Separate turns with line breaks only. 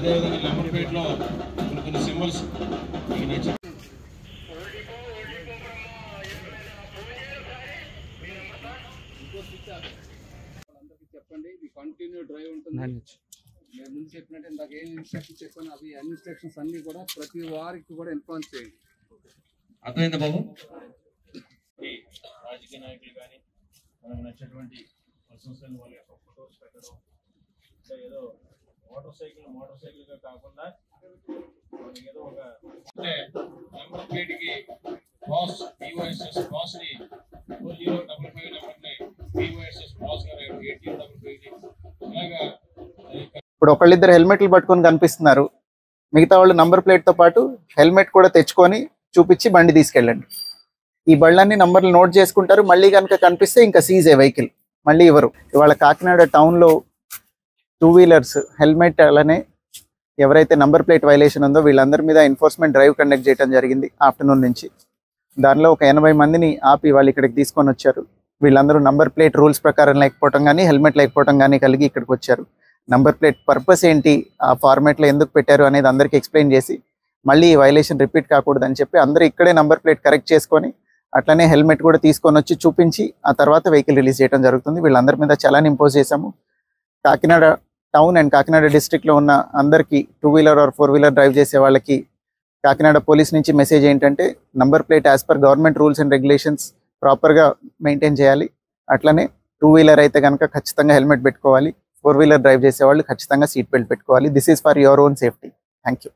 అదేవిధంగా నెంబర్ ప్లేట్లో కొన్ని సింబల్స్
చెప్పండి. ఇది కంటిన్యూ డ్రైవ్ ఉంటుంది. నేను ముందు చెప్పినట్టు ఇందాక ఏం ఇన్స్ట్రక్షన్స్ చెప్పాను అవి ఇన్స్ట్రక్షన్స్ అన్ని కూడా ప్రతి వారికి కూడా ఇన్ఫార్మ్ చేయండి.
అర్థమైందా బాబు? రాజకీయ నాయకులు కానీ మనకు నచ్చినటువంటి పర్సన్స్ వాళ్ళ యొక్క ఫొటోస్ పెట్టడం, ఇంకా ఏదో మోటార్ సైకిల్గా కాకుండా ఏదో ఒక నెంబర్ ప్లేట్కి బాస్ POSS బాస్ని 4055 నెంబర్ని POSS బాస్ గారు 8055 ఇలాగా.
ఇప్పుడు ఒకళ్ళిద్దరు హెల్మెట్లు పట్టుకొని కనిపిస్తున్నారు, మిగతా వాళ్ళు నంబర్ ప్లేట్తో పాటు హెల్మెట్ కూడా తెచ్చుకొని చూపించి బండి తీసుకెళ్ళండి. ఈ బళ్ళన్నీ నంబర్లు నోట్ చేసుకుంటారు. మళ్ళీ కనుక కనిపిస్తే ఇంకా సీజ్ ఏ వెహికల్ మళ్ళీ ఇవ్వరు. ఇవాళ కాకినాడ టౌన్లో 2 వీలర్స్ హెల్మెట్ అలానే ఎవరైతే నంబర్ ప్లేట్ వైలేషన్ ఉందో వీళ్ళందరి మీద ఎన్ఫోర్స్మెంట్ డ్రైవ్ కండక్ట్ చేయడం జరిగింది ఆఫ్టర్నూన్ నుంచి. దానిలో ఒక 80 మందిని ఆపి వాళ్ళు ఇక్కడికి తీసుకొని వచ్చారు. వీళ్ళందరూ నంబర్ ప్లేట్ రూల్స్ ప్రకారం లేకపోవడం కానీ హెల్మెట్ లేకపోవడం కానీ కలిగి ఇక్కడికి వచ్చారు. నంబర్ ప్లేట్ పర్పస్ ఏంటి, ఆ ఫార్మాట్లో ఎందుకు పెట్టారు అనేది అందరికీ ఎక్స్ప్లెయిన్ చేసి మళ్ళీ ఈ వైలేషన్ రిపీట్ కాకూడదని చెప్పి అందరూ ఇక్కడే నంబర్ ప్లేట్ కరెక్ట్ చేసుకొని అట్లనే హెల్మెట్ కూడా తీసుకొని వచ్చి చూపించి ఆ తర్వాత వెహికల్ రిలీజ్ చేయడం జరుగుతుంది. వీళ్ళందరి మీద చలాన్ ఇంపోజ్ చేశాము. కాకినాడ టౌన్ అండ్ కాకినాడ డిస్ట్రిక్ట్లో ఉన్న అందరికీ 2 వీలర్ ఆర్ 4 వీలర్ డ్రైవ్ చేసే వాళ్ళకి కాకినాడ పోలీస్ నుంచి మెసేజ్ ఏంటంటే number plate as per government rules and regulations ప్రాపర్గా మెయింటైన్ చేయాలి. అట్లనే 2 వీలర్ అయితే కనుక ఖచ్చితంగా హెల్మెట్ పెట్టుకోవాలి. 4 వీలర్ డ్రైవ్ చేసే వాళ్ళు ఖచ్చితంగా సీట్ బెల్ట్ పెట్టుకోవాలి. This is for your own safety. Thank you.